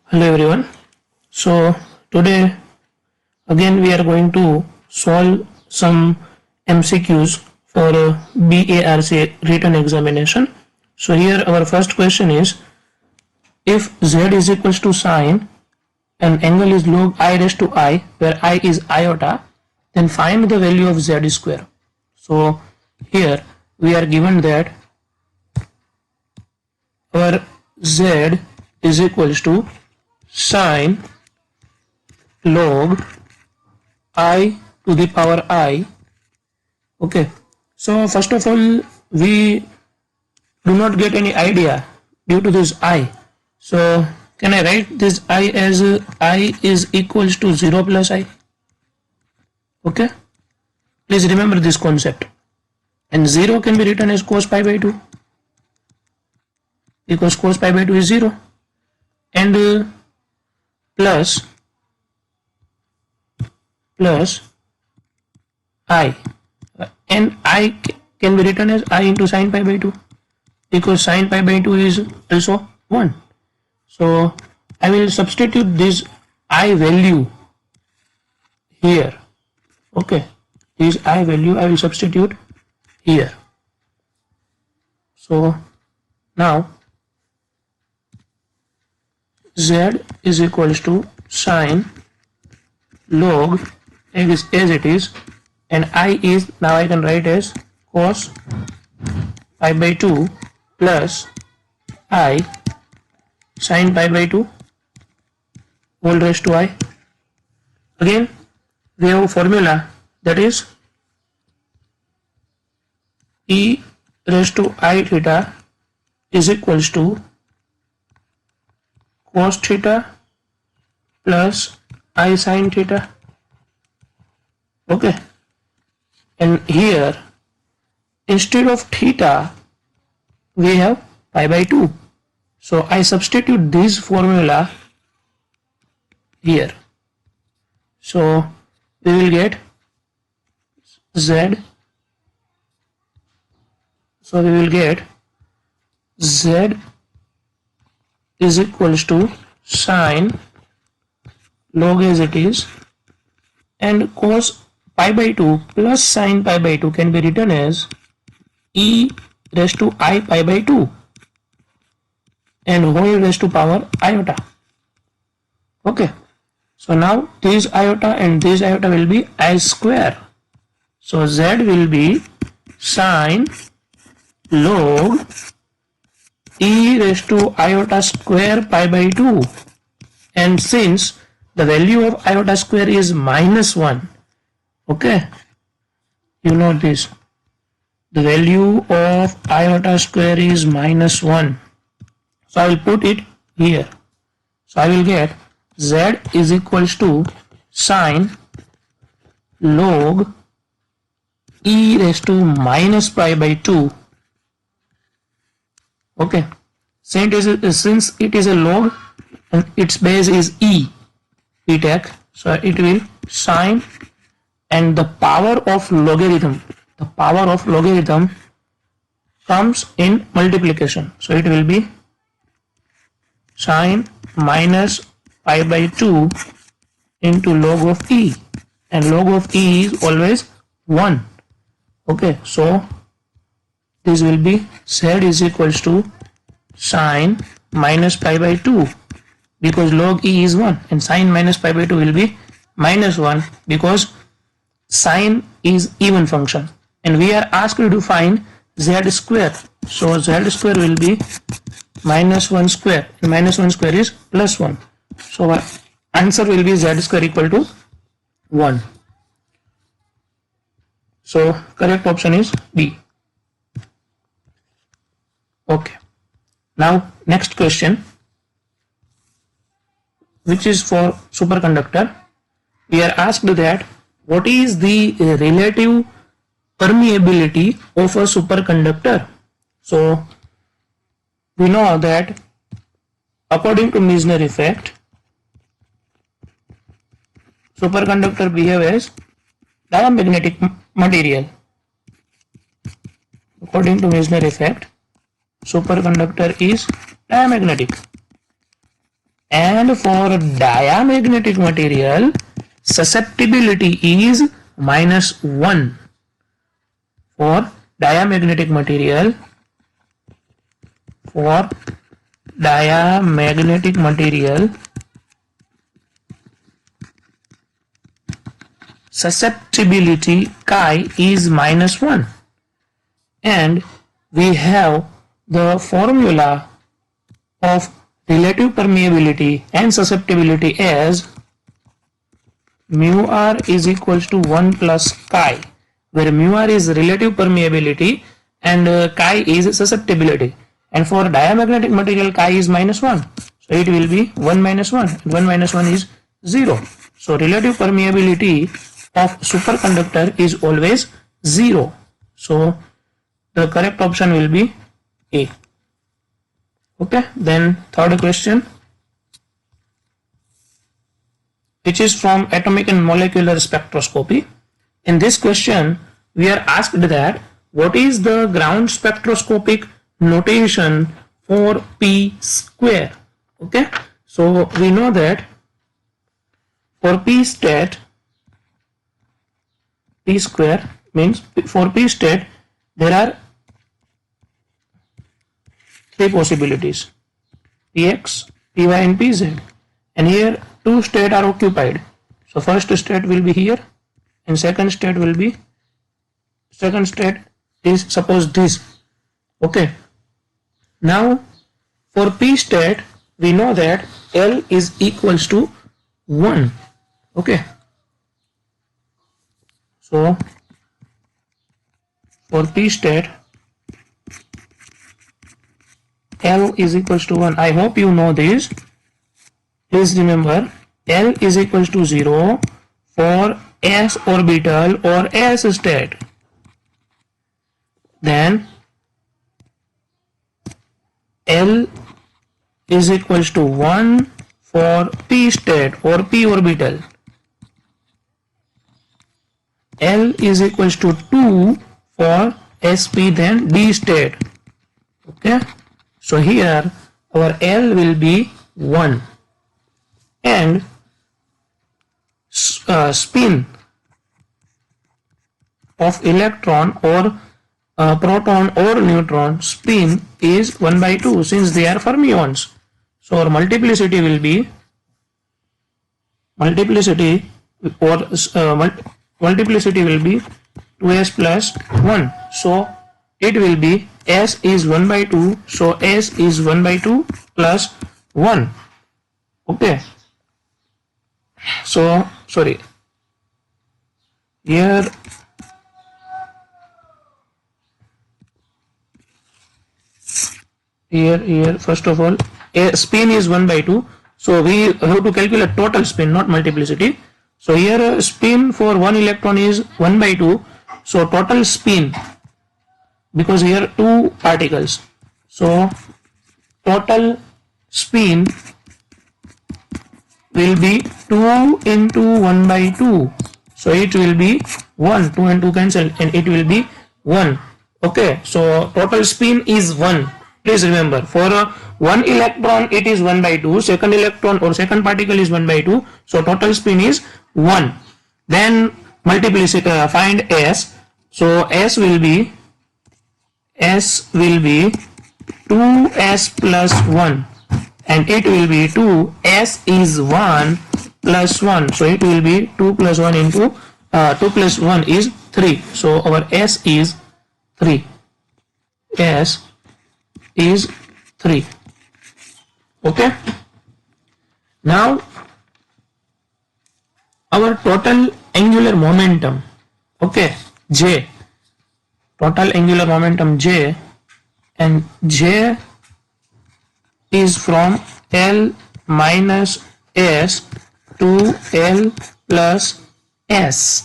Hello everyone. So today again we are going to solve some MCQs for BARC written examination. So here our first question is, if Z is equals to sine and angle is log I raised to I where I is iota, then find the value of Z square. So here we are given that our Z is equals to sine log I to the power I. Okay, so first of all we do not get any idea due to this I. So can I write this I as I is equals to 0 plus I? Okay, please remember this concept. And 0 can be written as cos pi by 2 because cos pi by 2 is 0, and plus I, and I can be written as I into sin pi by 2 because sin pi by 2 is also 1. So I will substitute this I value here. Okay, this I value I will substitute here. So now Z is equals to sine log as it is, and I is, now I can write as cos pi by 2 plus I sin pi by 2 whole raised to I. Again we have a formula, that is e raised to I theta is equals to cos theta plus I sin theta. Okay, and here instead of theta we have pi by 2, so I substitute this formula here. So we will get Z, so we will get Z is equals to sine log as it is, and cos pi by 2 plus sin pi by 2 can be written as e raised to I pi by 2 and whole raised to power iota. Okay, so now this iota and this iota will be I square. So Z will be sine log e raised to iota square pi by 2, and since the value of iota square is -1, okay, you know this, the value of iota square is -1, so I will put it here. So I will get Z is equals to sine log e raised to minus pi by 2. Okay, since it is a log and its base is e, we take, so it will sine, and the power of logarithm comes in multiplication, so it will be sine minus pi by 2 into log of e, and log of e is always 1. Okay, so this will be Z is equals to sine minus pi by 2 because log e is 1, and sine minus pi by 2 will be -1 because sine is even function, and we are asked to find Z square. So Z square will be -1 square, and -1 square is +1. So our answer will be Z square equal to 1. So correct option is B. Okay, now next question, which is for superconductor. We are asked that what is the relative permeability of a superconductor. So we know that according to Meissner effect, superconductor behave as diamagnetic material. According to Meissner effect, superconductor is diamagnetic. And for diamagnetic material, susceptibility is -1. For diamagnetic material, for diamagnetic material, susceptibility chi is -1. And we have the formula of relative permeability and susceptibility as mu r is equals to 1 plus chi, where mu r is relative permeability and chi is susceptibility. And for diamagnetic material, chi is -1. So it will be 1 minus 1. 1 minus 1 is 0. So relative permeability of superconductor is always 0. So the correct option will be A. Okay, then third question, which is from atomic and molecular spectroscopy. In this question, we are asked that what is the ground spectroscopic notation for P square? Okay, so we know that for P state, P square means for P state there are three possibilities, Px, Py and Pz, and here two states are occupied. So first state will be here and second state is suppose this. Okay, now for P state we know that L is equals to 1. Okay, so for P state L is equals to 1. I hope you know this. Please remember L is equals to 0 for s orbital or s state. Then L is equals to 1 for p state or p orbital. L is equals to 2 for sp then d state. Okay, so here our L will be 1 and spin of electron or proton or neutron spin is 1 by 2 since they are fermions. So our multiplicity will be multiplicity will be 2s plus 1. So it will be s is 1 by 2. So s is 1 by 2 plus 1. Okay. So sorry. Here first of all a spin is 1 by 2, so we have to calculate total spin, not multiplicity. So here spin for one electron is 1 by 2, so total spin, because here two particles, so total spin will be 2 into 1 by 2, so it will be 1, 2 and 2 cancel and it will be 1. Okay, so total spin is 1. Please remember, for one electron it is 1 by 2, second electron or second particle is 1 by 2, so total spin is 1. Then multiplicity, find s. So s will be 2s plus 1 and it will be 2. S is 1 plus 1, so it will be 2 plus 1 into 2 plus 1 is 3. So our s is 3. S is 3. Okay, now our total angular momentum, okay, J, total angular momentum J, and J is from L minus S to L plus S.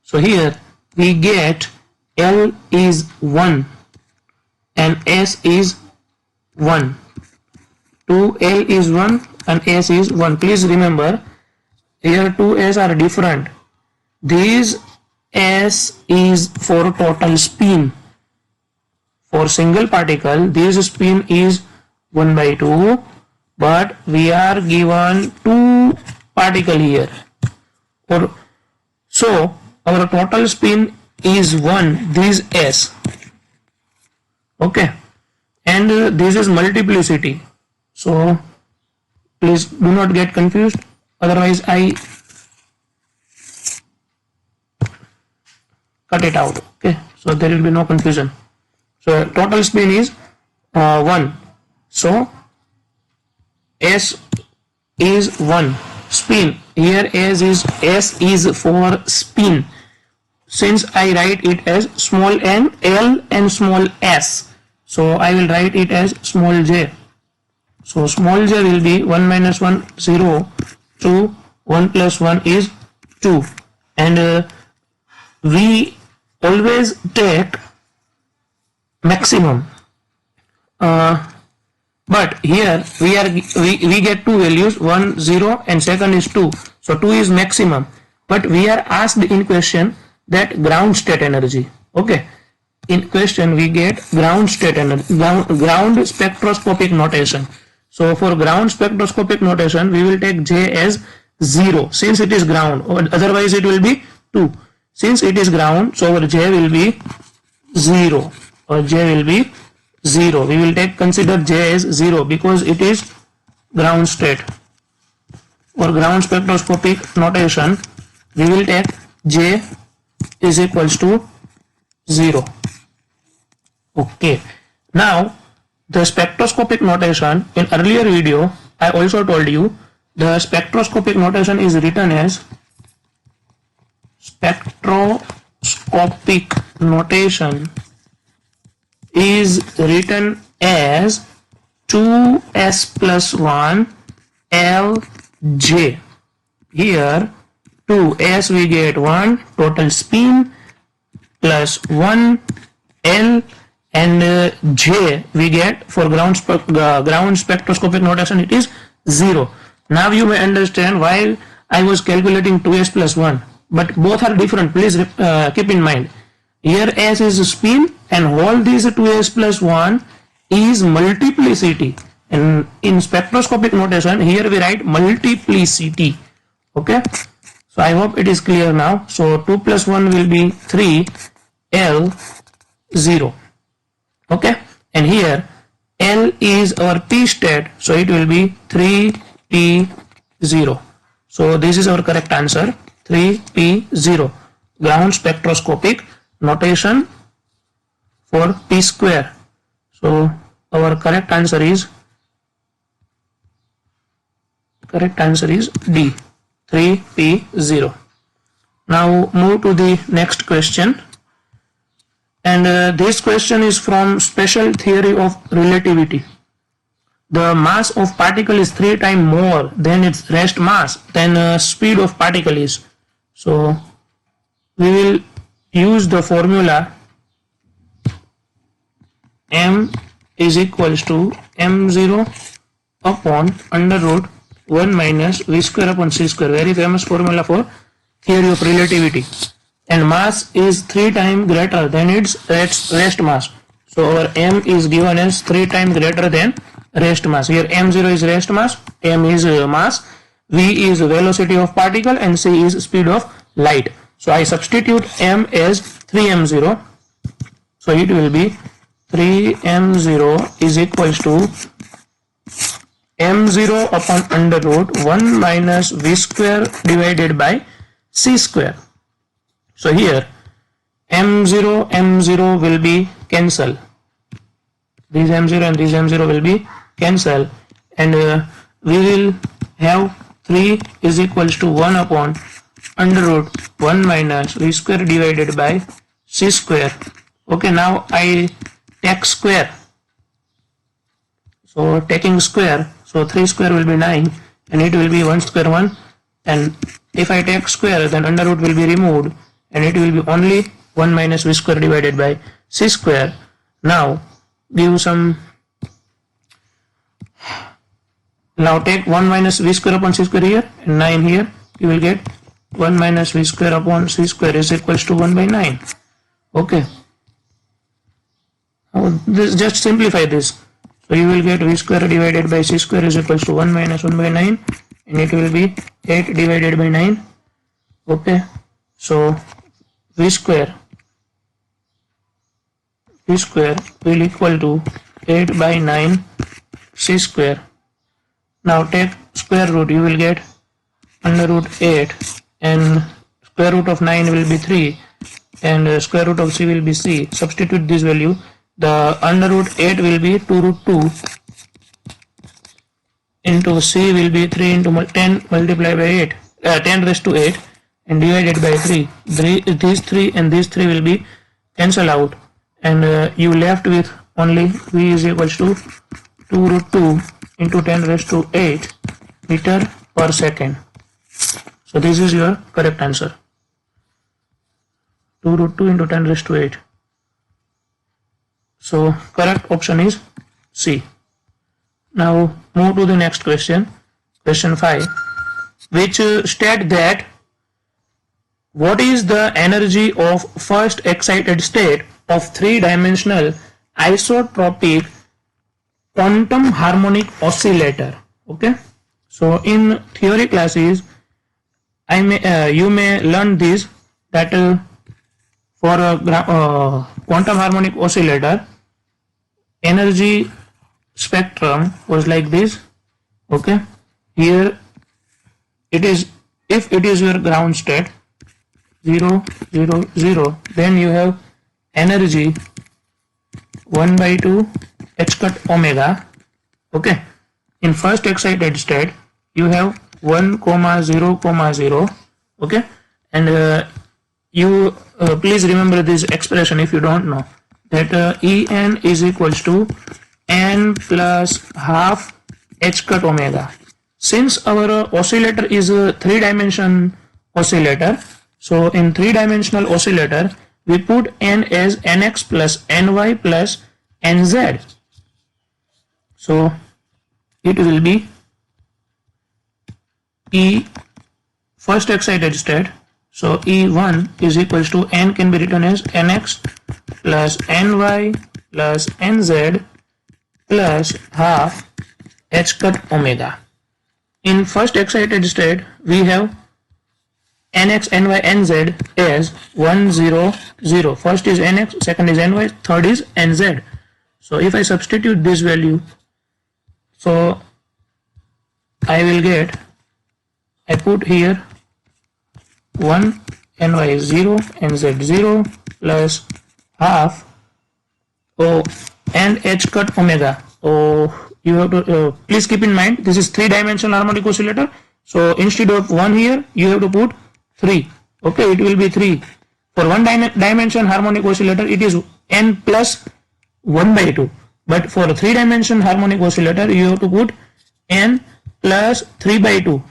So here we get L is 1 and S is 1. 2L is 1 and S is 1. Please remember, here 2S are different. This S is for total spin. For single particle, this spin is 1 by 2 but we are given two particle here, or so our total spin is 1, this is s, okay, and this is multiplicity, so please do not get confused, otherwise I cut it out, okay, so there will be no confusion. So total spin is 1, so s is 1, spin here s is for spin, since I write it as small n l and small s, so I will write it as small j. So small j will be 1 minus 1 0, 2, 1 plus 1 is 2, and we always take maximum, but here we get two values, 1 0 and second is 2, so 2 is maximum, but we are asked in question that ground state energy, okay, in question we get ground state energy, ground spectroscopic notation. So for ground spectroscopic notation we will take j as 0 since it is ground, or otherwise it will be 2. Since it is ground, so our j will be 0, or j will be 0. We will consider j as 0 because it is ground state. For ground spectroscopic notation we will take j is equals to 0. Okay, now the spectroscopic notation, in earlier video I also told you the spectroscopic notation is written as spectroscopic notation is written as 2s plus 1 lj. Here 2s we get 1 total spin plus 1 l, and j we get for ground spectroscopic notation it is 0. Now you may understand why I was calculating 2s plus 1, but both are different, please keep in mind. Here s is spin and all these 2s plus 1 is multiplicity, and in spectroscopic notation here we write multiplicity, okay. So I hope it is clear now. So 2 plus 1 will be 3 l 0, okay, and here L is our P state, so it will be 3P0. So this is our correct answer, 3P0, ground spectroscopic notation for P square. So our correct answer is D, 3P0. Now move to the next question. And this question is from special theory of relativity. The mass of particle is 3 times more than its rest mass than speed of particle is. So we will use the formula m is equals to m0 upon under root 1 minus v square upon c square. Very famous formula for theory of relativity. And mass is 3 times greater than its rest mass. So our m is given as 3 times greater than rest mass. Here m0 is rest mass, m is mass, v is velocity of particle, and c is speed of light. So I substitute m as 3m0. So it will be 3m0 is equals to m0 upon under root 1 minus v square divided by c square. So here m0 will be cancel. This m0 and this m0 will be cancel, and we will have 3 is equals to 1 upon under root 1 minus v square divided by c square. Okay, now I take square. So taking square, so 3 square will be 9 and it will be 1 square 1, and if I take square then under root will be removed and it will be only 1 minus v square divided by c square. Now give some, now take 1 minus v square upon c square here and 9 here, you will get 1 minus v square upon c square is equals to 1 by 9. Okay, now this, just simplify this. So you will get v square divided by c square is equals to 1 minus 1 by 9, and it will be 8 divided by 9. Okay, so v square will equal to 8 by 9 c square. Now take square root, you will get under root 8, and square root of 9 will be 3, and square root of c will be c. Substitute this value. The under root 8 will be 2 root 2 into c will be 3 into 10 multiplied by 8, 10 raised to 8, and divided by 3. These 3 and these 3 will be cancel out, and you left with only v is equals to 2 root 2 into 10 raised to 8 meter per second. So this is your correct answer. 2 root 2 into 10 raised to 8. So correct option is C. Now move to the next question, question 5, which state that what is the energy of first excited state of three-dimensional isotropic quantum harmonic oscillator. Okay, so in theory classes you may learn this, that for a quantum harmonic oscillator energy spectrum was like this. Okay, here it is, if it is your ground state 0 0 0, then you have energy 1 by 2 h cut omega. Okay, in first excited state you have 1 comma 0 comma 0. Okay, and you please remember this expression if you don't know, that En is equals to n plus half h cut omega. Since our oscillator is a 3-dimension oscillator, so in 3-dimensional oscillator we put n as nx plus ny plus nz. So it will be E first excited state. So E1 is equals to n can be written as nx plus ny plus nz plus half h cut omega. In first excited state we have nx, ny, nz as 1 0 0. First is nx, second is ny, third is nz. So if I substitute this value, so I will get, I put here 1, ny is 0, nz 0 plus half and h cut omega. You have to please keep in mind this is 3-dimensional harmonic oscillator. So instead of 1 here you have to put 3. Okay, it will be 3. For 1-dimension harmonic oscillator it is n plus 1 by 2, but for a 3-dimension harmonic oscillator you have to put n plus 3 by 2.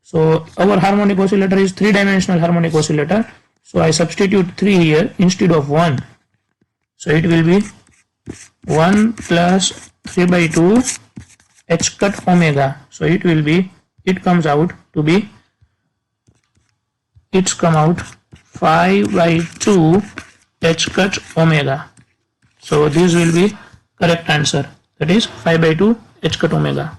So our harmonic oscillator is 3-dimensional harmonic oscillator, so I substitute 3 here instead of 1. So it will be 1 plus 3 by 2 h cut omega. So it will be, it comes out to be, it's come out 5 by 2 h cut omega. So this will be correct answer, that is 5 by 2 h cut omega.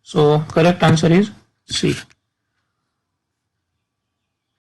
So correct answer is C.